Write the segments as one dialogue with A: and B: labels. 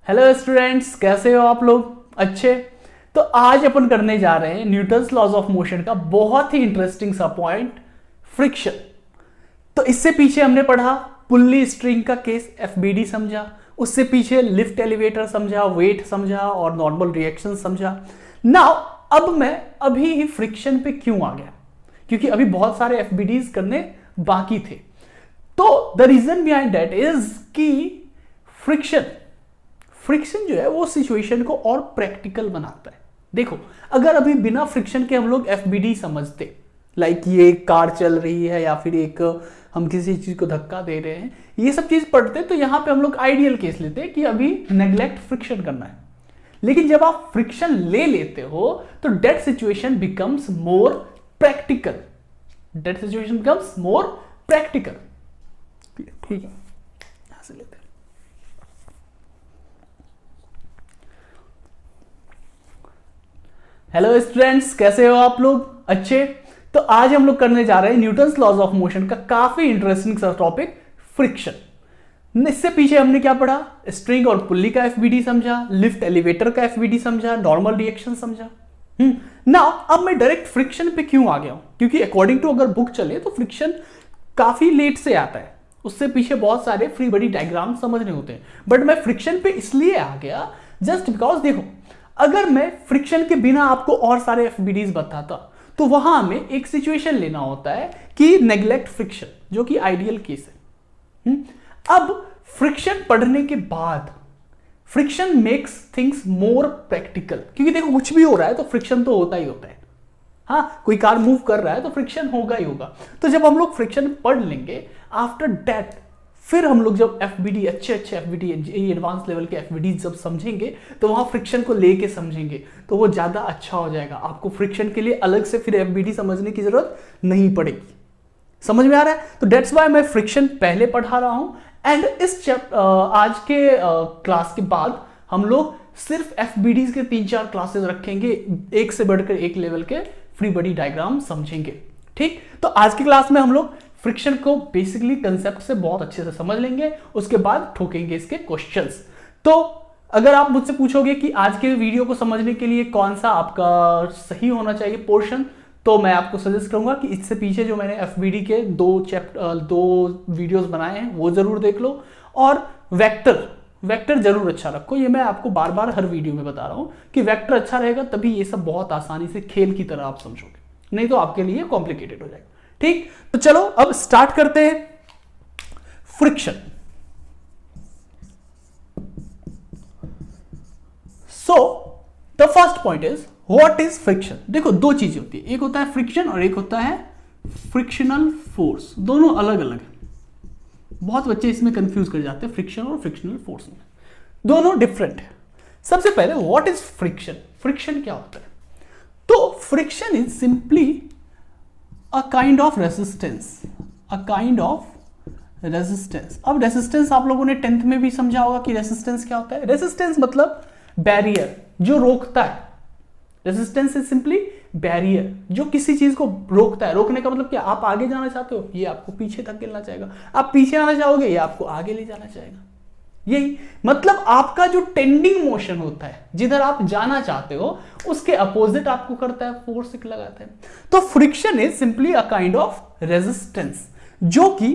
A: Hello students, कैसे हो आप लोग? अच्छे। तो आज अपन करने जा रहे हैं न्यूटन्स लॉज ऑफ मोशन का बहुत ही इंटरेस्टिंग सा पॉइंट, फ्रिक्शन। तो इससे पीछे हमने पढ़ा पुल्ली स्ट्रिंग का केस, एफबीडी समझा। उससे पीछे लिफ्ट एलिवेटर समझा, वेट समझा और नॉर्मल रिएक्शन समझा। नाउ अब मैं अभी ही फ्रिक्शन पे क्यों आ गया, क्योंकि अभी बहुत सारे एफबीडीज करने बाकी थे। तो the reason behind that is कि फ्रिक्शन जो है वो सिचुएशन को और प्रैक्टिकल बनाता है। देखो, अगर अभी बिना फ्रिक्शन के हम लोग एफबीडी समझते, लाइक ये एक कार चल रही है या फिर एक हम किसी चीज को धक्का दे रहे हैं, ये सब चीज पढ़ते तो यहां पे हम लोग आइडियल केस लेते कि अभी नेग्लेक्ट फ्रिक्शन करना है। लेकिन जब आप फ्रिक्शन ले लेते हो तो that situation becomes more practical. That situation becomes more practical. ठीक है, यहां से लेते हैं। हेलो स्टूडेंट्स, कैसे हो आप लोग? अच्छे। तो आज हम लोग करने जा रहे हैं न्यूटन्स लॉज ऑफ मोशन का काफी इंटरेस्टिंग सा टॉपिक, फ्रिक्शन। इससे पीछे हमने क्या पढ़ा? स्ट्रिंग और पुल्ली का एफबीडी समझा, लिफ्ट एलिवेटर का एफबीडी समझा, नॉर्मल रिएक्शन समझा। नाउ अब मैं डायरेक्ट फ्रिक्शन पे क्यों आ गया हूं? क्योंकि अकॉर्डिंग टू अगर बुक चले तो फ्रिक्शन काफी लेट से आता है, उससे पीछे बहुत सारे फ्री बॉडी डायग्राम समझने होते हैं। बट मैं फ्रिक्शन पे इसलिए आ गया जस्ट बिकॉज देखो, अगर मैं फ्रिक्शन के बिना आपको और सारे एफबीडीज बताता तो वहां हमें एक सिचुएशन लेना होता है कि नेग्लेक्ट फ्रिक्शन, जो कि आइडियल केस है। अब फ्रिक्शन पढ़ने के बाद friction makes things more practical, क्योंकि देखो कुछ भी हो रहा है तो फ्रिक्शन तो होता ही होता है। हाँ, कोई कार मूव कर रहा है तो फ्रिक्शन होगा ही होगा। तो जब हम लोग फ्रिक्शन पढ़ लेंगे, आफ्टर दैट फिर हम लोग जब एफबीडी, अच्छे एफबीडी, एडवांस लेवल के एफबीडी जब समझेंगे तो वहां फ्रिक्शन को लेके समझेंगे तो वो ज्यादा अच्छा हो जाएगा। आपको फ्रिक्शन के लिए अलग से फिर एफबीडी समझने की जरूरत नहीं पड़ेगी। समझ में आ रहा है? तो डेट्स वाई मैं फ्रिक्शन पहले पढ़ा रहा हूं। एंड इस आज के क्लास के बाद हम लोग सिर्फ एफबीडीज के 3-4 क्लासेस रखेंगे, एक से बढ़कर एक लेवल के फ्री बॉडी डायग्राम समझेंगे। ठीक, तो आज की क्लास में हम लोग फ्रिक्शन को बेसिकली कंसेप्ट से बहुत अच्छे से समझ लेंगे, उसके बाद ठोकेंगे इसके क्वेश्चंस। तो अगर आप मुझसे पूछोगे कि आज के वीडियो को समझने के लिए कौन सा आपका सही होना चाहिए पोर्शन, तो मैं आपको सजेस्ट करूंगा कि इससे पीछे जो मैंने एफबीडी के 2 वीडियोस बनाए हैं वो जरूर देख लो, और वेक्टर जरूर अच्छा रखो। ये मैं आपको बार बार हर वीडियो में बता रहा हूं कि वेक्टर अच्छा रहेगा, तभी ये सब बहुत आसानी से खेल की तरह आप समझोगे, नहीं तो आपके लिए कॉम्प्लिकेटेड हो जाएगा। ठीक, तो चलो अब स्टार्ट करते हैं friction. So the first point is what is friction. देखो, दो चीजें होती है, एक होता है फ्रिक्शन और एक होता है फ्रिक्शनल फोर्स। दोनों अलग अलग है। बहुत बच्चे इसमें कंफ्यूज कर जाते हैं, फ्रिक्शन और फ्रिक्शनल फोर्स में। दोनों डिफरेंट है। सबसे पहले व्हाट इज फ्रिक्शन। फ्रिक्शन क्या होता है? तो friction is simply a kind of resistance. अब रेजिस्टेंस आप लोगों ने 10th में भी समझा होगा कि रेजिस्टेंस क्या होता है। रेजिस्टेंस मतलब बैरियर जो रोकता है। रेजिस्टेंस इज सिंपली बैरियर जो किसी चीज को रोकता है। रोकने का मतलब क्या? आप आगे जाना चाहते हो, ये आपको पीछे धकेलना चाहेगा। आप पीछे आना चाहोगे, ये आपको आगे ले जाना चाहेगा। यही मतलब आपका जो टेंडिंग मोशन होता है, जिधर आप जाना चाहते हो उसके अपोजिट आपको करता है, फोर्स लगाता है। तो friction is simply a kind of resistance जो कि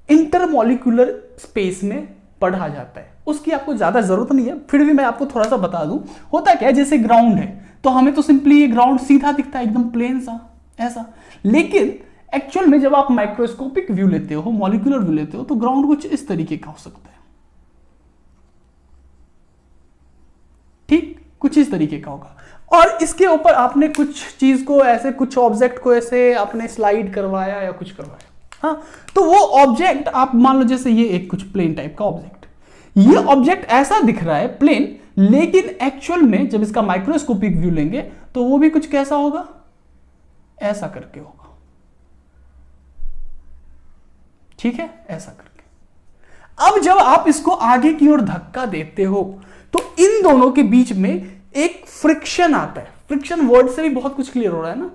A: इंटरमॉलिक्यूलर स्पेस में पढ़ा जाता है। उसकी आपको ज्यादा जरूरत नहीं है, फिर भी मैं आपको थोड़ा सा बता दूं। होता क्या है, जैसे ग्राउंड है तो हमें तो सिंपली ये ग्राउंड सीधा दिखता है, एकदम प्लेन सा ऐसा। लेकिन एक्चुअल में जब आप माइक्रोस्कोपिक व्यू लेते हो, मॉलिक्यूलर व्यू लेते हो, तो ग्राउंड कुछ इस तरीके का हो सकता है। ठीक, कुछ इस तरीके का होगा। और इसके ऊपर आपने कुछ चीज को ऐसे, कुछ ऑब्जेक्ट को ऐसे आपने स्लाइड करवाया या कुछ करवाया। हाँ, तो वो ऑब्जेक्ट आप मान लो, जैसे ये एक कुछ प्लेन टाइप का ऑब्जेक्ट, ये ऑब्जेक्ट ऐसा दिख रहा है प्लेन, लेकिन एक्चुअल में जब इसका माइक्रोस्कोपिक व्यू लेंगे तो वो भी कुछ कैसा होगा, ऐसा करके होगा। ठीक है, ऐसा करके। अब जब आप इसको आगे की ओर धक्का देते हो तो इन दोनों के बीच में एक फ्रिक्शन आता है। फ्रिक्शन वर्ड से भी बहुत कुछ क्लियर हो रहा है ना।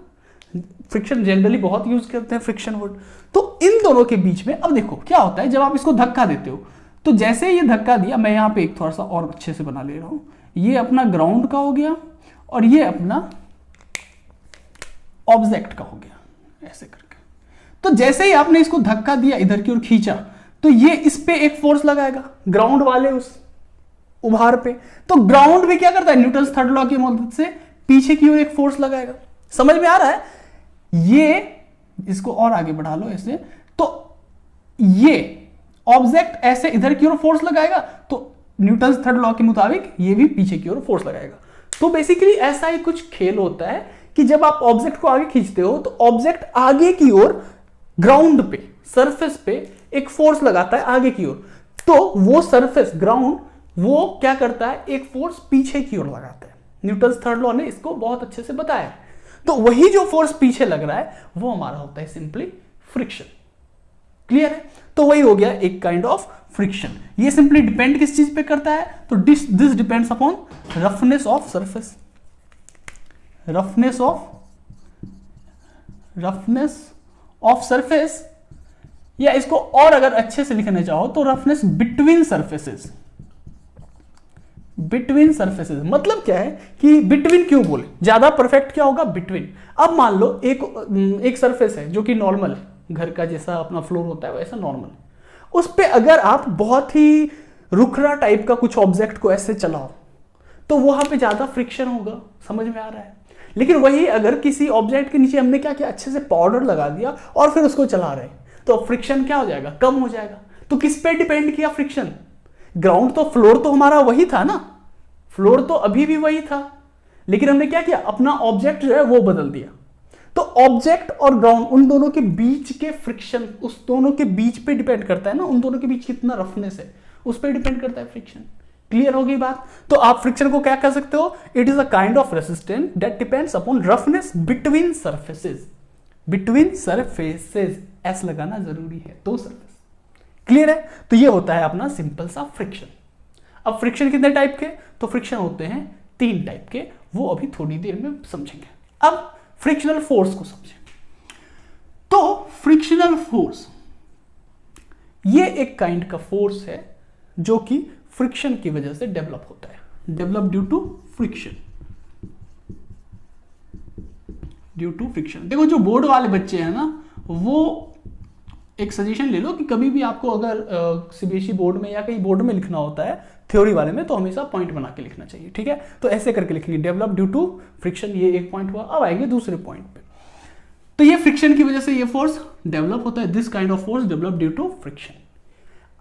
A: फ्रिक्शन जनरली बहुत यूज करते हैं फ्रिक्शन वर्ड। तो इन दोनों के बीच में अब देखो क्या होता है, जब आप इसको धक्का देते हो तो जैसे ये धक्का दिया, मैं यहां पे एक थोड़ा सा और अच्छे से बना ले रहा हूं, ये अपना ग्राउंड का हो गया और ये अपना ऑब्जेक्ट का हो गया, ऐसे करके। तो जैसे ही आपने इसको धक्का दिया, इधर की ओर खींचा, तो ये इस पे एक फोर्स लगाएगा, ग्राउंड वाले उस उभार पे। तो ग्राउंड भी क्या करता है, न्यूटन थर्ड लॉ की मदद से पीछे की ओर एक फोर्स लगाएगा। समझ में आ रहा है? ये इसको और आगे बढ़ा लो ऐसे, तो ये ऑब्जेक्ट ऐसे इधर की ओर फोर्स लगाएगा, तो न्यूटन थर्ड लॉ के मुताबिक ये भी पीछे की ओर फोर्स लगाएगा। तो बेसिकली ऐसा ही कुछ खेल होता है कि जब आप ऑब्जेक्ट को आगे खींचते हो, तो ऑब्जेक्ट आगे की ओर ग्राउंड पे, सरफेस पे एक फोर्स लगाता है आगे की ओर, तो वो सरफेस ग्राउंड वो क्या करता है, एक फोर्स पीछे की ओर लगाता है। न्यूटन थर्ड लॉ ने इसको बहुत अच्छे से बताया है। तो वही जो फोर्स पीछे लग रहा है वो हमारा होता है सिंपली फ्रिक्शन। क्लियर है? तो वही हो गया एक काइंड ऑफ फ्रिक्शन। ये सिंपली डिपेंड किस चीज पे करता है, तो this depends upon roughness of surface, roughness of surface, या इसको और अगर अच्छे से लिखना चाहो तो roughness between surfaces. Between surfaces मतलब क्या है कि बिटवीन क्यों बोले, ज्यादा परफेक्ट क्या होगा, बिटवीन। अब मान लो एक सरफेस है जो कि नॉर्मल है, घर का जैसा अपना फ्लोर होता है वैसा नॉर्मल, उस पे अगर आप बहुत ही रुखरा टाइप का कुछ ऑब्जेक्ट को ऐसे चलाओ तो वहां पे ज्यादा फ्रिक्शन होगा। समझ में आ रहा है? लेकिन वही अगर किसी ऑब्जेक्ट के नीचे हमने क्या किया, अच्छे से पाउडर लगा दिया और फिर उसको चला रहे, तो फ्रिक्शन क्या हो जाएगा, कम हो जाएगा। तो किस पे डिपेंड किया फ्रिक्शन? ग्राउंड तो, फ्लोर तो हमारा वही था ना, फ्लोर तो अभी भी वही था, लेकिन हमने क्या किया, अपना ऑब्जेक्ट जो है वो बदल दिया। तो ऑब्जेक्ट और ग्राउंड, उन दोनों के बीच के फ्रिक्शन, उस दोनों के बीच पे डिपेंड करता है ना, उन दोनों के बीच कितना रफनेस है उस पर डिपेंड करता है फ्रिक्शन। क्लियर हो गई बात? तो आप फ्रिक्शन को क्या कह सकते हो, it is a kind of resistance that depends upon roughness between surfaces. Between surfaces S लगाना जरूरी है, तो सरफेस। क्लियर है? तो ये होता है अपना सिंपल सा फ्रिक्शन। अब फ्रिक्शन कितने टाइप के, तो फ्रिक्शन होते हैं 3 टाइप के, वो अभी थोड़ी देर में समझेंगे। अब फ्रिक्शनल फोर्स को समझें। तो फ्रिक्शनल फोर्स ये एक काइंड का फोर्स है जो कि फ्रिक्शन की वजह से डेवलप होता है, develop due to friction, due to friction. देखो जो बोर्ड वाले बच्चे हैं ना, वो एक सजेशन ले लो कि कभी भी आपको अगर सीबीएसई बोर्ड में या कहीं बोर्ड में लिखना होता है थ्योरी वाले में, तो हमेशा पॉइंट बना के लिखना चाहिए। ठीक है? तो ऐसे करके लिखेंगे, डेवलप ड्यू टू फ्रिक्शन, ये एक पॉइंट हुआ। अब आएंगे दूसरे पॉइंट पे। तो ये फ्रिक्शन की वजह से ये फोर्स डेवलप होता है, this kind of force develop due to friction.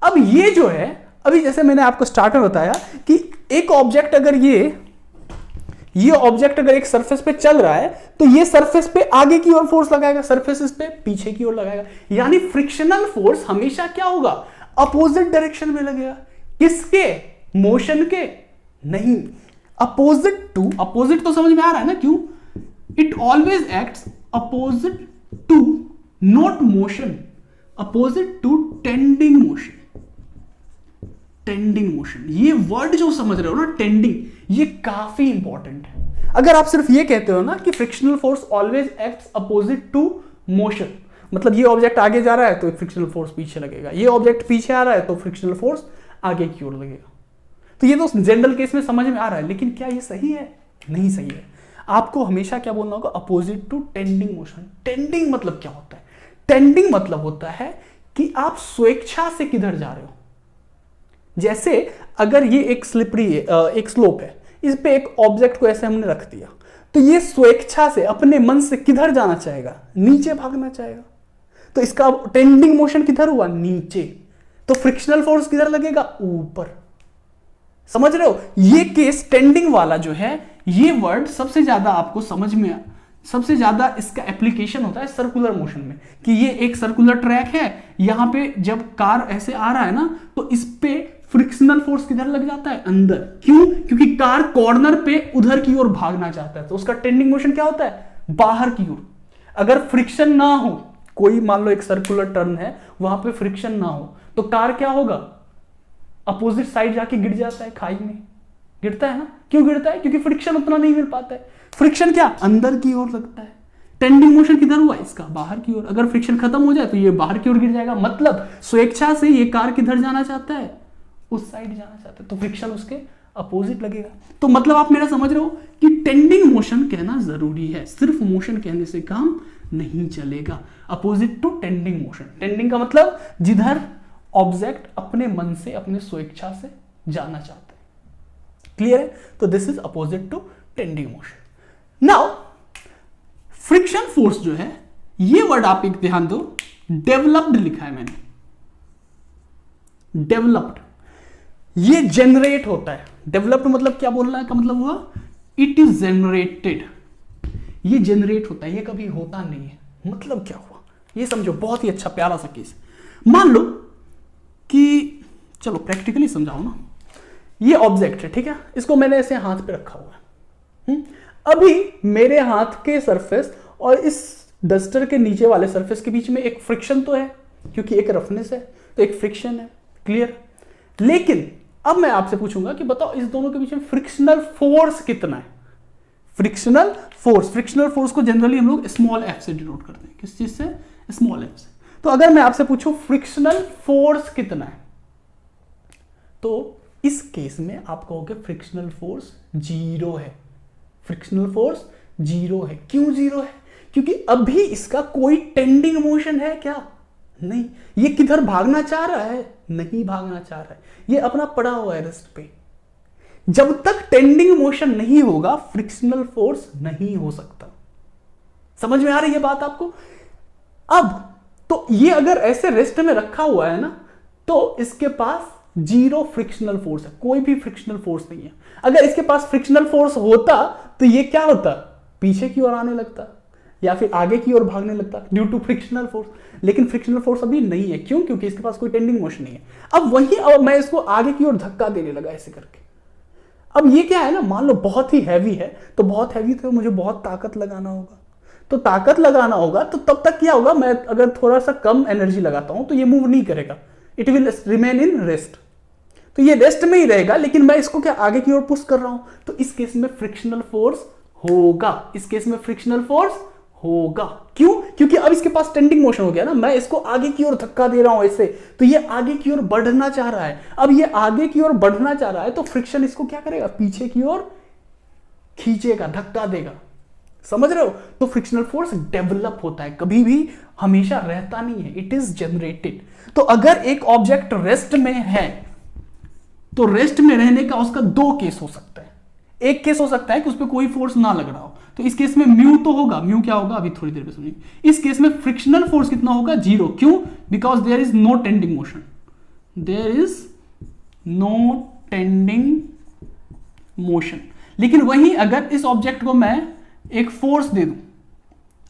A: अब ये जो है, अभी जैसे मैंने आपको स्टार्ट में बताया कि एक ऑब्जेक्ट अगर ये ऑब्जेक्ट अगर एक सरफेस पे चल रहा है, तो ये सरफेस पे आगे की ओर फोर्स लगाएगा, सरफेस पे पीछे की ओर लगाएगा। यानी फ्रिक्शनल फोर्स हमेशा क्या होगा, अपोजिट डायरेक्शन में लगेगा। किसके? मोशन के नहीं, अपोजिट टू। अपोजिट तो समझ में आ रहा है ना, क्यों? It always acts opposite to not motion, opposite to tending motion. Tending motion, ये वर्ड जो समझ रहे हो ना, टेंडिंग, ये काफी इंपॉर्टेंट है। अगर आप सिर्फ ये कहते हो ना कि frictional force always acts opposite to motion, मतलब ये ऑब्जेक्ट आगे जा रहा है तो फ्रिक्शनल फोर्स पीछे लगेगा, ये ऑब्जेक्ट पीछे आ रहा है तो फ्रिक्शनल फोर्स आगे की ओर लगेगा। तो ये तो जनरल केस में समझ में आ रहा है, लेकिन क्या ये सही है? नहीं सही है। आपको हमेशा क्या बोलना होगा, opposite to tending motion. Tending मतलब क्या होता है? टेंडिंग मतलब होता है कि आप स्वेच्छा से किधर जा रहे हो। जैसे अगर ये एक स्लिपरी एक स्लोप है, इस पे एक ऑब्जेक्ट को ऐसे हमने रख दिया, तो ये स्वेच्छा से अपने मन से किधर जाना चाहेगा, नीचे भागना चाहेगा। तो इसका टेंडिंग मोशन किधर हुआ, नीचे। तो फ्रिक्शनल फोर्स किधर लगेगा, ऊपर। समझ रहे हो? ये केस टेंडिंग वाला जो है, ये वर्ड सबसे ज्यादा आपको समझ में, सबसे ज्यादा इसका एप्लीकेशन होता है सर्कुलर मोशन में, कि ये एक सर्कुलर ट्रैक है, यहां पे जब कार ऐसे आ रहा है ना, तो इस पे फ्रिक्शनल फोर्स किधर लग जाता है, अंदर। क्यों? क्योंकि कार कॉर्नर पे उधर की ओर भागना चाहता है, तो उसका टेंडिंग मोशन क्या होता है, बाहर की ओर। अगर फ्रिक्शन ना हो, कोई मान लो एक सर्कुलर टर्न है, वहां पे फ्रिक्शन ना हो, तो कार क्या होगा, अपोजिट साइड जाके गिर जाता है, खाई में गिरता है ना। क्यों गिरता है? क्योंकि फ्रिक्शन उतना नहीं मिल पाता है। फ्रिक्शन क्या, अंदर की ओर लगता है। टेंडिंग मोशन किधर हुआ, इसका बाहर की ओर। अगर फ्रिक्शन खत्म हो जाए तो ये बाहर की ओर गिर जाएगा। मतलब स्वेच्छा से ये कार किधर जाना चाहता है, उस साइड जाना चाहते हैं, तो फ्रिक्शन उसके अपोजिट लगेगा। तो मतलब आप मेरा समझ रहे हो कि टेंडिंग मोशन कहना जरूरी है, सिर्फ मोशन कहने से काम नहीं चलेगा। Opposite to tending motion, tending का मतलब जिधर ऑब्जेक्ट अपने मन से, अपने स्वेच्छा से जाना चाहते हैं। क्लियर है? तो this is opposite to tending motion. Now friction force जो है, ये वर्ड आप एक ध्यान दो, डेवलप्ड लिखा है मैंने, डेवलप्ड, ये जनरेट होता है। डेवलप्ड मतलब क्या बोलना है का मतलब हुआ, इट इज जनरेटेड, ये जनरेट होता है, ये कभी होता नहीं है। मतलब क्या हुआ ये समझो, बहुत ही अच्छा प्यारा सा केस। मान लो कि, चलो प्रैक्टिकली समझाओ ना, ये ऑब्जेक्ट है, ठीक है, इसको मैंने ऐसे हाथ पे रखा हुआ है। अभी मेरे हाथ के सरफेस और इस डस्टर के नीचे वाले सरफेस के बीच में एक फ्रिक्शन तो है, क्योंकि एक रफनेस है तो एक फ्रिक्शन है। क्लियर? लेकिन अब मैं आपसे पूछूंगा कि बताओ इस दोनों के बीच में फ्रिक्शनल फोर्स कितना है? फ्रिक्शनल फोर्स को जनरली हम लोग स्मॉल एफ से डिनोट करते हैं। किस चीज से? स्मॉल एफ से। तो अगर मैं आपसे पूछूं फ्रिक्शनल फोर्स कितना है, तो इस केस में आप कहोगे फ्रिक्शनल फोर्स 0 है। फ्रिक्शनल फोर्स 0 है। क्यों 0 है? क्योंकि अभी इसका कोई टेंडिंग मोशन है क्या? नहीं। ये किधर भागना चाह रहा है? नहीं भागना चाह रहा है, ये अपना पड़ा हुआ है रेस्ट पे। जब तक टेंडिंग मोशन नहीं होगा फ्रिक्शनल फोर्स नहीं हो सकता। समझ में आ रही है बात आपको? अब तो ये अगर ऐसे रेस्ट में रखा हुआ है ना, तो इसके पास 0 फ्रिक्शनल फोर्स है, कोई भी फ्रिक्शनल फोर्स नहीं है। अगर इसके पास फ्रिक्शनल फोर्स होता तो ये क्या होता? पीछे की ओर आने लगता या फिर आगे की ओर भागने लगता ड्यू टू फ्रिक्शनल फोर्स। लेकिन फ्रिक्शनल फोर्स अभी नहीं है। क्यों? क्योंकि इसके पास कोई टेंडिंग मोशन नहीं है। अब मैं इसको आगे की ओर धक्का देने लगा ऐसे करके। अब ये क्या है ना, मान लो बहुत ही हैवी है, तो बहुत हैवी तो मुझे बहुत ताकत लगाना होगा। तो ताकत लगाना होगा तो तब तक क्या होगा, मैं अगर थोड़ा सा कम एनर्जी लगाता हूं तो ये मूव नहीं करेगा, it will remain in rest. तो ये रेस्ट में ही रहेगा, लेकिन मैं इसको क्या आगे की ओर पुश कर रहा हूं, तो इस केस में फ्रिक्शनल फोर्स होगा। इस केस में फ्रिक्शनल फोर्स होगा। क्यों? क्योंकि अब इसके पास टेंडिंग मोशन हो गया ना, मैं इसको आगे की ओर धक्का दे रहा हूं ऐसे, तो ये आगे की ओर बढ़ना चाह रहा है। अब ये आगे की ओर बढ़ना चाह रहा है तो फ्रिक्शन इसको क्या करेगा, पीछे की ओर खींचेगा, धक्का देगा। समझ रहे हो? तो फ्रिक्शनल फोर्स डेवलप होता है, कभी भी हमेशा रहता नहीं है, इट इज जनरेटेड। तो अगर एक ऑब्जेक्ट रेस्ट में है तो रेस्ट में रहने का उसका 2 केस हो सकता है। एक केस हो सकता है कि उस पर कोई फोर्स ना लग रहा हो, तो इस केस में म्यू तो होगा। म्यू क्या होगा अभी थोड़ी देर में सुनिए। इस केस में फ्रिक्शनल फोर्स कितना होगा? 0। क्यों? Because there is no tending motion, there is no tending motion. लेकिन वहीं अगर इस ऑब्जेक्ट को मैं एक फोर्स दे दूं,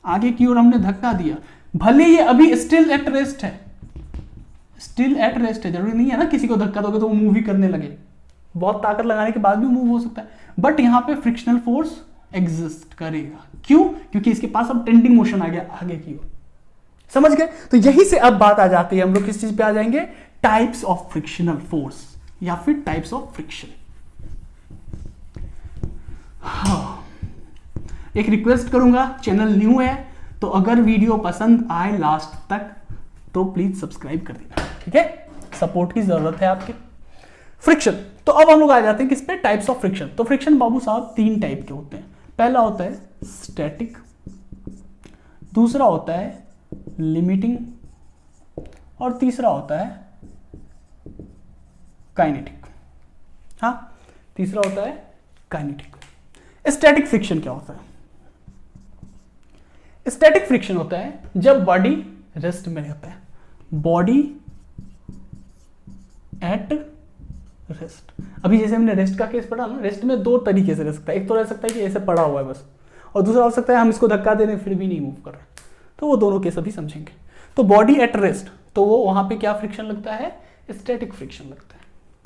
A: आगे की ओर हमने धक्का दिया, भले ये अभी स्टिल एट रेस्ट है, स्टिल एट रेस्ट है, जरूरी नहीं है ना किसी को धक्का दोगे तो वो मूव ही करने लगे, बहुत ताकत लगाने के बाद भी मूव हो सकता है, बट यहां पे फ्रिक्शनल फोर्स एग्जिस्ट करेगा। क्यों? क्योंकि इसके पास अब टेंडिंग मोशन आ गया आगे की ओर। समझ गए? तो यही से अब बात आ जाती है, हम लोग किस चीज पे आ जाएंगे, टाइप्स ऑफ फ्रिक्शनल फोर्स या फिर टाइप्स ऑफ फ्रिक्शन। हाँ, एक रिक्वेस्ट करूंगा, चैनल न्यू है तो अगर वीडियो पसंद आए लास्ट तक तो प्लीज सब्सक्राइब कर देना, ठीक है? सपोर्ट की जरूरत है आपके। फ्रिक्शन, तो अब हम लोग आ जाते हैं किस पे, टाइप्स ऑफ फ्रिक्शन। तो फ्रिक्शन बाबू साहब 3 टाइप के होते हैं। पहला होता है स्टैटिक, दूसरा होता है लिमिटिंग और तीसरा होता है काइनेटिक। हाँ, तीसरा होता है काइनेटिक। स्टैटिक फ्रिक्शन क्या होता है? स्टैटिक फ्रिक्शन होता है जब बॉडी रेस्ट में रहता है, बॉडी एट रेस्ट। अभी जैसे हमने रेस्ट का केस पढ़ा ना, रेस्ट में 2 तरीके से रह सकता है। एक तो रह सकता है कि ऐसे पड़ा हुआ है बस, और दूसरा हो सकता है हम इसको धक्का दे रहे हैं फिर भी नहीं मूव कर रहे, तो वो दोनों केस अभी समझेंगे। तो बॉडी एट रेस्ट, तो वो वहां पे क्या फ्रिक्शन लगता है, स्टैटिक फ्रिक्शन लगता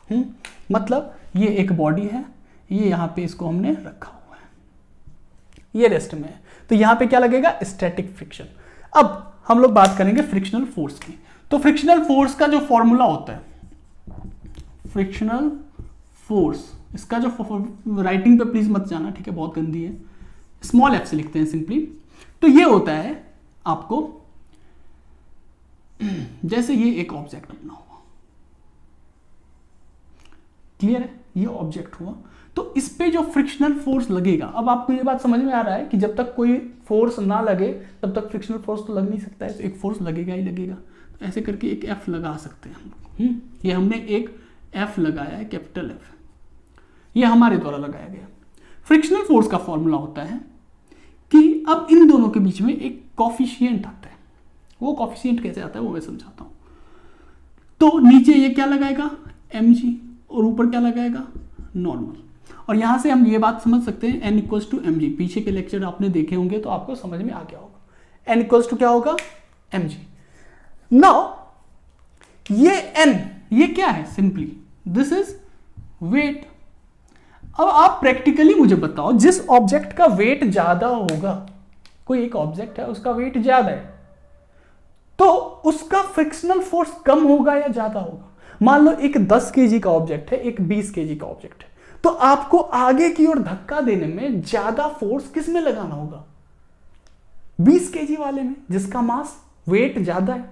A: है। मतलब ये एक बॉडी है, ये यहां पे इसको हमने रखा हुआ है, ये रेस्ट में है, तो यहां पे क्या लगेगा, स्टैटिक फ्रिक्शन। अब हम लोग बात करेंगे फ्रिक्शनल फोर्स की। तो फ्रिक्शनल फोर्स का जो फॉर्मूला होता है, फ्रिक्शनल फोर्स, इसका जो राइटिंग पे प्लीज मत जाना, ठीक है, बहुत गंदी है, स्मॉल एफ से लिखते हैं सिंपली। तो ये होता है आपको, जैसे ये एक ऑब्जेक्ट अपना हुआ, क्लियर है, ये ऑब्जेक्ट हुआ। तो इस पे जो फ्रिक्शनल फोर्स लगेगा, अब आपको ये बात समझ में आ रहा है कि जब तक कोई फोर्स ना लगे तब तक फ्रिक्शनल फोर्स तो लग नहीं सकता है, तो एक फोर्स लगेगा ही लगेगा। तो ऐसे करके एक एफ लगा सकते हैं हम। ये हमने एक एफ लगाया है, कैपिटल एफ, ये हमारे द्वारा लगाया गया। फ्रिक्शनल फोर्स का फॉर्मूला होता है कि अब इन दोनों के बीच में एक कॉफिशिएंट आता है। वो कॉफिशिएंट कैसे आता है वो मैं समझाता हूं। तो नीचे ये क्या लगाएगा, mg, और ऊपर क्या लगाएगा, नॉर्मल। और यहां से हम ये बात समझ सकते हैं n इक्वल्स टू mg। पीछे के लेक्चर आपने देखे होंगे तो आपको समझ में आ गया होगा। n इक्वल्स टू क्या होगा, mg। नाउ ये n, ये क्या है, सिंपली दिस इज वेट। अब आप प्रैक्टिकली मुझे बताओ, जिस ऑब्जेक्ट का वेट ज्यादा होगा, कोई एक ऑब्जेक्ट है उसका वेट ज्यादा है, तो उसका फ्रिक्शनल फोर्स कम होगा या ज्यादा होगा। मान लो एक 10 केजी का ऑब्जेक्ट है, एक 20 केजी का ऑब्जेक्ट है, तो आपको आगे की ओर धक्का देने में ज्यादा फोर्स किस में लगाना होगा, 20 केजी वाले में, जिसका मास वेट ज्यादा है।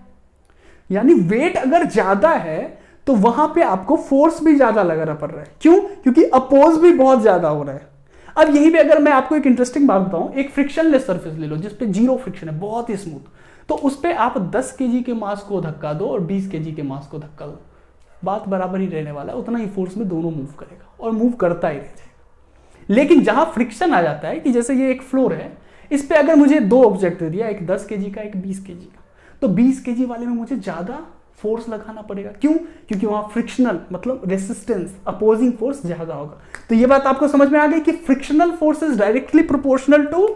A: यानी वेट अगर ज्यादा है तो वहां पे आपको फोर्स भी ज्यादा लगाना पड़ रहा है। क्यों, क्योंकि अपोज भी बहुत ज्यादा हो रहा है। अब यहीं पे अगर मैं आपको एक इंटरेस्टिंग बात बताऊं, एक फ्रिक्शनलेस सरफेस ले लो जिसपे जीरो फ्रिक्शन है, बहुत ही स्मूथ, तो उस पे आप 10 केजी के मास को धक्का दो और 20 केजी के मास को धक्का दो, बात बराबर ही रहने वाला है, उतना ही फोर्स में दोनों मूव करेगा और मूव करता ही रह जाएगा। लेकिन जहां फ्रिक्शन आ जाता है कि जैसे ये एक फ्लोर है, इस पे अगर मुझे दो ऑब्जेक्ट दे दिया, एक 10 केजी का, एक 20 केजी का, तो 20 केजी वाले में मुझे ज्यादा फोर्स लगाना पड़ेगा। क्यों, क्योंकि वहां फ्रिक्शनल मतलब रेसिस्टेंस, अपोजिंग फोर्स ज्यादा होगा। तो ये बात आपको समझ में आ गई कि frictional force is directly proportional to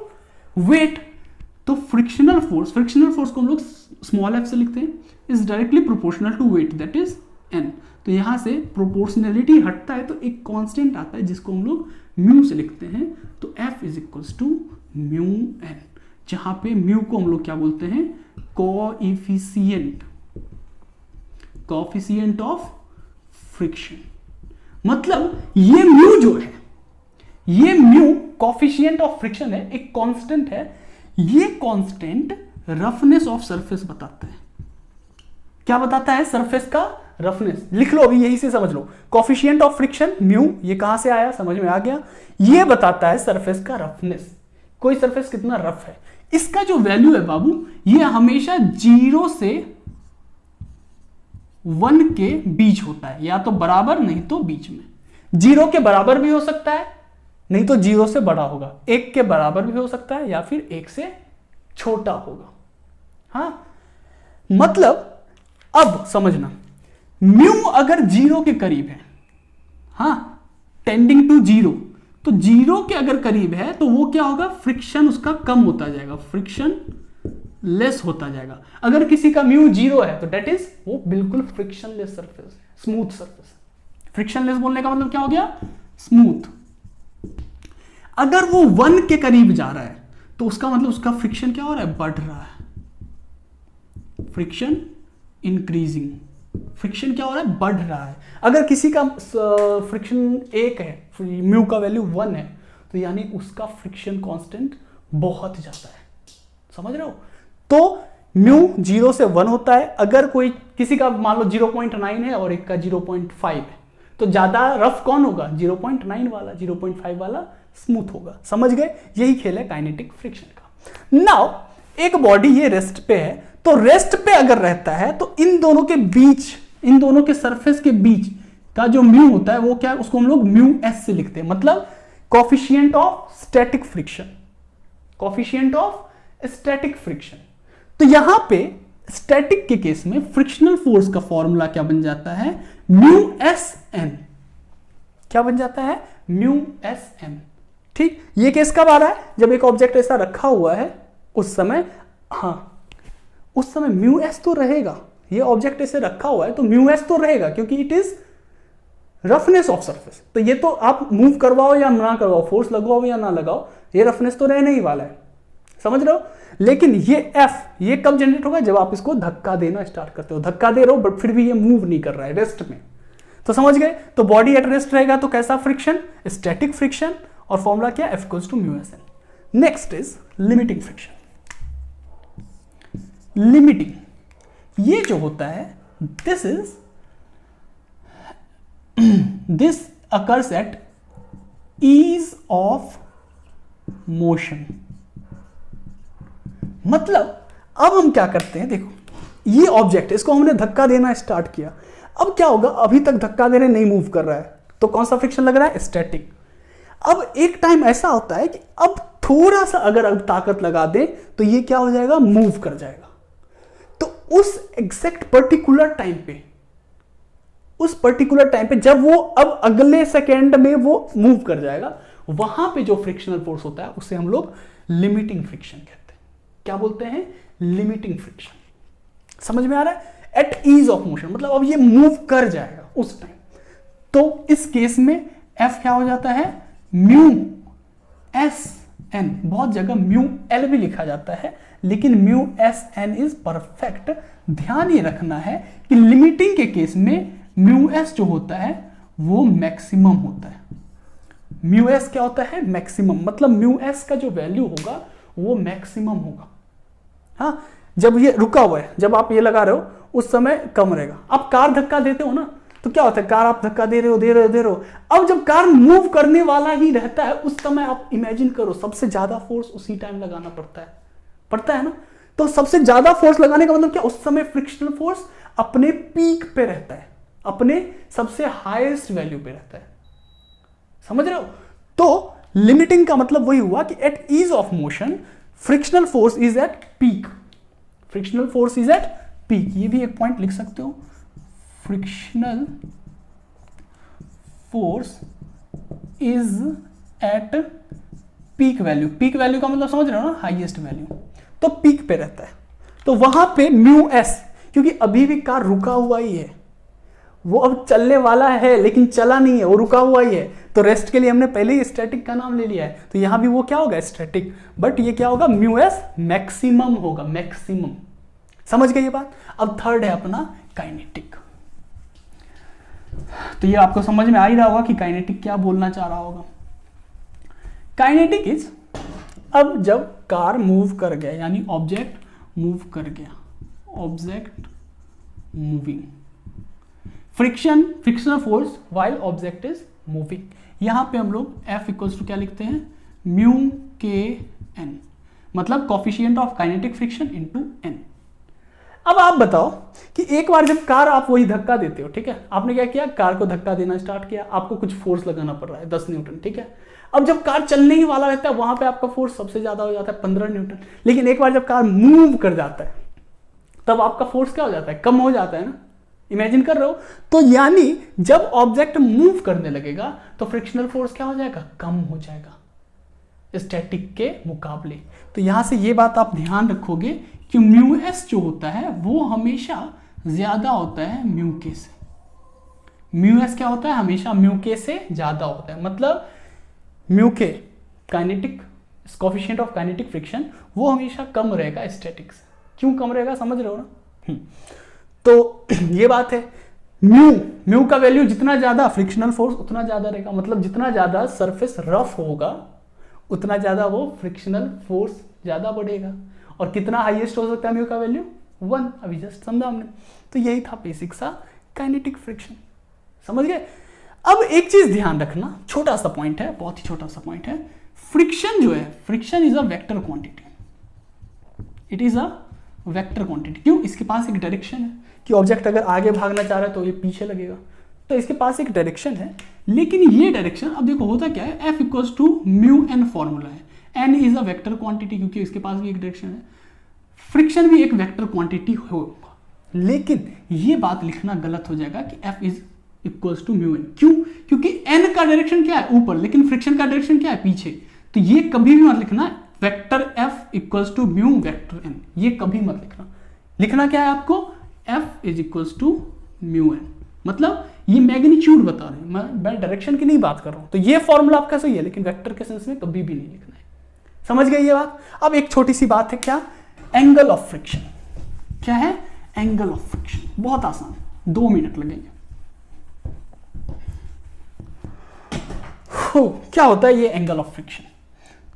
A: weight. तो फ्रिक्शनल फोर्स को हम लोग स्मॉल एफ से लिखते हैं, is directly proportional to weight, that is N. तो यहां से प्रोपोर्शनलिटी हटता है तो एक कांस्टेंट आता है जिसको हम लोग म्यू से लिखते हैं। तो F is equals to mu N, जहां पे म्यू को हम लोग क्या बोलते हैं, कोएफिशिएंट ऑफ फ्रिक्शन। मतलब ये म्यू जो है, ये म्यू कोएफिशिएंट ऑफ फ्रिक्शन है, एक कांस्टेंट है। ये कांस्टेंट रफनेस ऑफ सरफेस बताता है। क्या बताता है, सरफेस का रफनेस। लिख लो अभी, यही से समझ लो, कोएफिशिएंट ऑफ फ्रिक्शन म्यू, ये कहां से आया, समझ में आ गया। ये बताता है सरफेस का रफनेस, कोई सरफेस कितना रफ है। इसका जो वैल्यू है बाबू, ये हमेशा 0 से 1 के बीच होता है, या तो बराबर नहीं तो बीच में। 0 के बराबर भी हो सकता है, नहीं तो 0 से बड़ा होगा, 1 के बराबर भी हो सकता है, या फिर 1 से छोटा होगा। हाँ, मतलब अब समझना, म्यू अगर 0 के करीब है, हाँ, टेंडिंग टू 0, तो 0 के अगर करीब है तो वो क्या होगा, फ्रिक्शन उसका कम होता जाएगा, फ्रिक्शन लेस होता जाएगा। अगर किसी का म्यू 0 है तो डेट इज वो बिल्कुल frictionless surface, smooth surface. Frictionless बोलने का मतलब क्या हो गया, स्मूथ। अगर वो 1 के करीब जा रहा है तो उसका मतलब उसका फ्रिक्शन क्या हो रहा है, बढ़ रहा है, फ्रिक्शन इंक्रीजिंग। फ्रिक्शन क्या हो रहा है, बढ़ रहा है। अगर किसी का फ्रिक्शन 1 है, म्यू का वैल्यू 1 है, तो यानी उसका फ्रिक्शन कांस्टेंट बहुत ज्यादा है, समझ रहे हो। तो म्यू 0 से 1 होता है। अगर कोई किसी का मान लो 0.9 है और एक का 0.5 है, तो ज्यादा रफ कौन होगा, 0.9 वाला, 0.5 वाला स्मूथ होगा। समझ गए, यही खेल है काइनेटिक फ्रिक्शन का। नाउ एक बॉडी ये रेस्ट पे है, तो रेस्ट पे अगर रहता है तो इन दोनों के बीच, इन दोनों के सरफेस के बीच का जो म्यू होता है वो क्या है, उसको हम लोग म्यू एस से लिखते हैं, मतलब coefficient of static friction, coefficient of static friction. तो यहां पे स्टैटिक के केस में फ्रिक्शनल फोर्स का फॉर्मूला क्या बन जाता है, म्यू एस एन। क्या बन जाता है, म्यू एस एन। ठीक, ये केस कब आ रहा है, जब एक ऑब्जेक्ट ऐसा रखा हुआ है उस समय, हाँ उस समय म्यू एस तो रहेगा। ये ऑब्जेक्ट ऐसे रखा हुआ है तो म्यू एस तो रहेगा, क्योंकि it is roughness of surface. तो ये तो आप मूव करवाओ या ना करवाओ, फोर्स लगवाओ या ना लगाओ, ये रफनेस तो रहने ही वाला है, समझ रहे हो। लेकिन ये एफ, ये कब जनरेट होगा, जब आप इसको धक्का देना स्टार्ट करते हो। धक्का दे रहे हो बट फिर भी ये मूव नहीं कर रहा है, रेस्ट में। तो समझ गए, तो बॉडी एट रेस्ट रहेगा तो कैसा फ्रिक्शन, स्टैटिक फ्रिक्शन, और फॉर्मूला क्या, F equals to mu S N. Next is limiting friction. Limiting, ये जो होता है, this is this occurs at ease of motion. मतलब अब हम क्या करते हैं, देखो ये ऑब्जेक्ट, इसको हमने धक्का देना स्टार्ट किया, अब क्या होगा, अभी तक धक्का देने नहीं मूव कर रहा है, तो कौन सा फ्रिक्शन लग रहा है, स्टैटिक। अब एक टाइम ऐसा होता है कि अब थोड़ा सा अगर अब ताकत लगा दे तो ये क्या हो जाएगा, मूव कर जाएगा। तो उस एग्जैक्ट पर्टिकुलर टाइम पे, उस पर्टिकुलर टाइम पे जब वो अब अगले सेकेंड में वो मूव कर जाएगा, वहां पे जो फ्रिक्शनल फोर्स होता है उसे हम लोग लिमिटिंग फ्रिक्शन कहते हैं। क्या बोलते हैं, लिमिटिंग फ्रिक्शन। समझ में आ रहा है, एट ईज ऑफ मोशन, मतलब अब ये मूव कर जाएगा उस टाइम। तो इस केस में एफ क्या हो जाता है, म्यू एस एन, बहुत जगह म्यू एल भी लिखा जाता है, लेकिन mu S N is perfect. ध्यान ये रखना है कि लिमिटिंग के केस में म्यू एस जो होता है वो मैक्सिमम होता है। म्यू एस क्या होता है, मैक्सिमम, मतलब म्यू एस का जो वैल्यू होगा वो मैक्सिमम होगा। हाँ, जब ये रुका हुआ है, जब आप ये लगा रहे हो उस समय कम रहेगा। आप कार धक्का देते हो ना, तो क्या होता है, कार आप धक्का दे रहे हो। अब जब कार मूव करने वाला ही रहता है उस समय आप इमेजिन करो सबसे ज्यादा फोर्स उसी टाइम लगाना पड़ता है ना। तो सबसे ज्यादा फोर्स लगाने का मतलब क्या, उस समय फ्रिक्शनल फोर्स अपने पीक पे रहता है, अपने सबसे हाईएस्ट वैल्यू पे रहता है। समझ रहे हो। तो लिमिटिंग का मतलब वही हुआ कि at ease of motion frictional force is at peak, frictional force is at peak. ये भी एक पॉइंट लिख सकते हो, frictional force is at peak value. Peak value का मतलब समझ रहे हो ना, हाईएस्ट वैल्यू। तो पीक पे रहता है, तो वहां पे म्यू एस, क्योंकि अभी भी कार रुका हुआ ही है, वो अब चलने वाला है लेकिन चला नहीं है, वो रुका हुआ ही है, तो रेस्ट के लिए हमने पहले ही स्टैटिक का नाम ले लिया है, तो यहां भी वो क्या होगा, स्टैटिक। बट ये क्या होगा, म्यू एस मैक्सिमम होगा, मैक्सिमम। समझ गए ये बात। अब थर्ड है अपना काइनेटिक। तो ये आपको समझ में आ ही रहा होगा कि काइनेटिक क्या बोलना चाह रहा होगा। काइनेटिक इज, अब जब कार मूव कर गया, यानी ऑब्जेक्ट मूव कर गया, object moving, frictional force while object is moving. यहां पे हम लोग F इक्वल्स टू क्या लिखते हैं, म्यू के एन, मतलब coefficient of kinetic friction into N. अब आप बताओ कि एक बार जब कार आप वही धक्का देते हो, ठीक है, आपने क्या किया, कार को धक्का देना स्टार्ट किया, आपको कुछ फोर्स लगाना पड़ रहा है 10 न्यूटन, ठीक है। अब जब कार चलने ही वाला रहता है वहां पे आपका फोर्स सबसे ज्यादा हो जाता है 15 न्यूटन। लेकिन एक बार जब कार मूव कर जाता है तब आपका फोर्स क्या हो जाता है, कम हो जाता है ना। इमेजिन कर रहे हो। तो यानी जब ऑब्जेक्ट मूव करने लगेगा तो फ्रिक्शनल फोर्स क्या हो जाएगा, कम हो जाएगा स्टैटिक के मुकाबले। तो यहां से ये बात आप ध्यान रखोगे कि म्यू एस जो होता है वो हमेशा ज्यादा होता है म्यू के से। म्यू एस क्या होता है, हमेशा म्यू के से ज्यादा होता है। मतलब म्यू के kinetic coefficient of kinetic friction वो हमेशा कम रहेगा स्टैटिक से। क्यों कम रहेगा, समझ रहे हो ना। तो ये बात है, म्यू का वैल्यू जितना ज्यादा, फ्रिक्शनल फोर्स उतना ज्यादा रहेगा। मतलब जितना ज्यादा सरफेस रफ होगा उतना ज्यादा वो फ्रिक्शनल फोर्स ज्यादा बढ़ेगा। और कितना हाईएस्ट हो सकता है म्यू का वैल्यू, 1। अभी जस्ट समझा हमने। तो यही था बेसिक सा काइनेटिक फ्रिक्शन, समझ गए। अब एक चीज ध्यान रखना, छोटा सा पॉइंट है, बहुत ही छोटा सा पॉइंट है। फ्रिक्शन जो है, friction is a vector quantity, it is a vector quantity. क्यों, इसके पास एक डायरेक्शन है कि ऑब्जेक्ट अगर आगे भागना चाह रहा है तो ये पीछे लगेगा, तो इसके पास एक डायरेक्शन है। लेकिन ये डायरेक्शन, अब देखो होता क्या है, F equals to mu N formula है। N is a vector quantity क्योंकि इसके पास भी एक डायरेक्शन है। फ्रिक्शन भी एक वेक्टर क्वांटिटी होगा, लेकिन ये बात लिखना गलत हो जाएगा कि F is equals to mu N. क्यों, क्योंकि एन का डायरेक्शन क्या है, ऊपर, लेकिन फ्रिक्शन का डायरेक्शन क्या है, पीछे। तो ये कभी भी मत लिखना vector F equals to mu vector N, ये कभी मत लिखना। लिखना क्या है आपको, F is equals to mu N. मतलब ये मैग्नीट्यूड बता रहे हैं, मैं डायरेक्शन की नहीं बात कर रहा हूं। तो ये फॉर्मूला आपका सही है, लेकिन वेक्टर के सेंस में कभी भी नहीं लिखना है। समझ गए ये बात। अब एक छोटी सी बात है, क्या, एंगल ऑफ फ्रिक्शन। क्या है, एंगल ऑफ फ्रिक्शन, बहुत आसान, 2 मिनट लगेंगे। क्या होता है ये एंगल ऑफ फ्रिक्शन।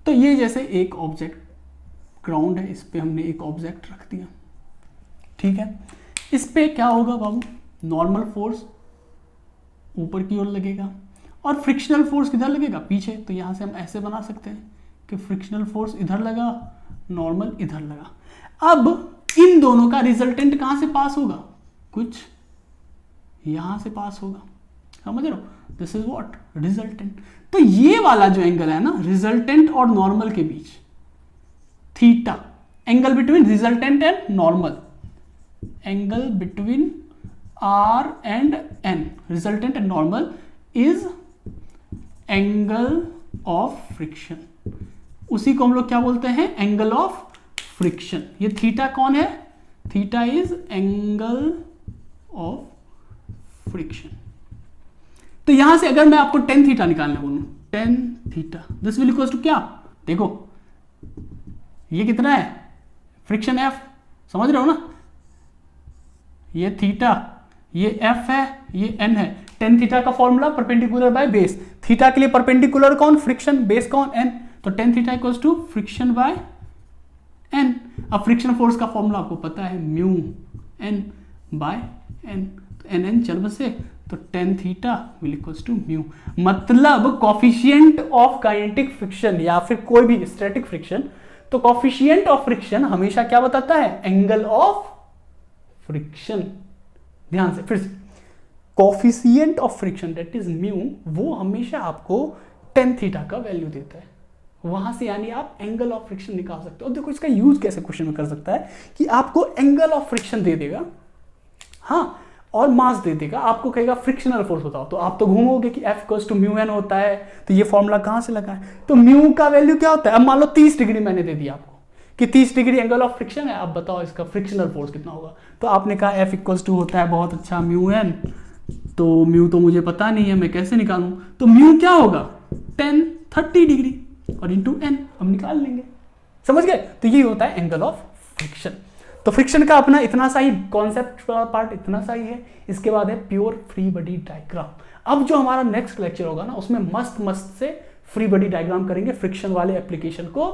A: तो ये जैसे एक ऑब्जेक्ट ग्राउंड है, इस पे हमने एक ऑब्जेक्ट रख दिया, ठीक है। इस पे क्या होगा बाबू, नॉर्मल फोर्स ऊपर की ओर लगेगा, और फ्रिक्शनल फोर्स किधर लगेगा, पीछे। तो यहां से हम ऐसे बना सकते हैं कि फ्रिक्शनल फोर्स इधर लगा, नॉर्मल इधर लगा। अब इन दोनों का रिजल्टेंट कहां से पास होगा, कुछ यहां से पास होगा, समझ रहे हो, दिस इज व्हाट रिजल्टेंट। तो ये वाला जो एंगल है ना रिजल्टेंट और नॉर्मल के बीच, theta, angle between resultant and normal, angle between R and N, resultant and normal, is angle of friction. उसी को हम लोग क्या बोलते हैं, एंगल ऑफ फ्रिक्शन। ये थीटा कौन है, theta is angle of friction. तो यहां से अगर मैं आपको टेन थीटा निकालने बोलूं, tan theta, this will equal to क्या, देखो ये कितना है, फ्रिक्शन एफ, समझ रहे हो ना, ये थीटा, ये एफ है, ये एन है। टेन थीटा का formula perpendicular by base, theta के लिए परपेंडिकुलर कौन, फ्रिक्शन, बेस कौन, एन। तो tan theta equals to friction by N. अब फ्रिक्शन फोर्स का फॉर्मूला आपको पता है, म्यू एन बाय एन, तो एन एन चल बसे, तो tan theta will equals to mu. मतलब कॉफिशिएंट ऑफ काइनेटिक फ्रिक्शन या फिर कोई भी स्टैटिक फ्रिक्शन, तो कॉफिशिएंट ऑफ फ्रिक्शन हमेशा क्या बताता है, एंगल ऑफ फ्रिक्शन। ध्यान से फिर से, coefficient of friction that is mu, वो हमेशा आपको टेन थीटा का वैल्यू देता है। वहां से यानी आप एंगल ऑफ फ्रिक्शन निकाल सकते हो। देखो इसका यूज कैसे क्वेश्चन में कर सकता है कि आपको एंगल ऑफ फ्रिक्शन दे देगा, हाँ, और मास दे देगा, आपको कहेगा फ्रिक्शनल फोर्स बताओ, तो आप तो घूमोगे कि F equals to mu N होता है। तो ये फॉर्मूला कहां से लगा है, तो म्यू का वैल्यू क्या होता है। अब मान लो 30 डिग्री मैंने दे दिया आपको कि 30 डिग्री एंगल ऑफ फ्रिक्शन है, आप बताओ इसका फ्रिक्शनल फोर्स कितना होगा। तो आपने कहा F इक्वल्स टू होता है, बहुत अच्छा, म्यू एन, तो म्यू तो मुझे पता नहीं है, मैं कैसे निकालूं, तो म्यू क्या होगा 10 30 डिग्री और इंटू एन, हम निकाल लेंगे, समझ गए। तो ये होता है एंगल ऑफ फ्रिक्शन। तो फ्रिक्शन का अपना इतना सा ही कॉन्सेप्ट पार्ट, इतना सा ही है। इसके बाद है प्योर फ्री बॉडी डायग्राम। अब जो हमारा नेक्स्ट लेक्चर होगा ना, उसमें मस्त मस्त से फ्री बॉडी डायग्राम करेंगे फ्रिक्शन वाले एप्लीकेशन को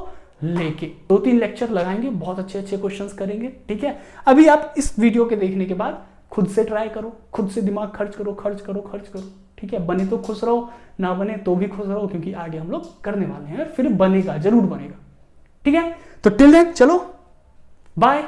A: लेके। 2-3 लेक्चर लगाएंगे, बहुत अच्छे अच्छे क्वेश्चंस करेंगे, ठीक है। अभी आप इस वीडियो के देखने के बाद खुद से ट्राई करो, खुद से दिमाग खर्च करो, ठीक है। बने तो खुश रहो, ना बने तो भी खुश रहो, क्योंकि आगे हम लोग करने वाले हैं, फिर बनेगा, जरूर बनेगा, ठीक है। तो टिल देन चलो बाय।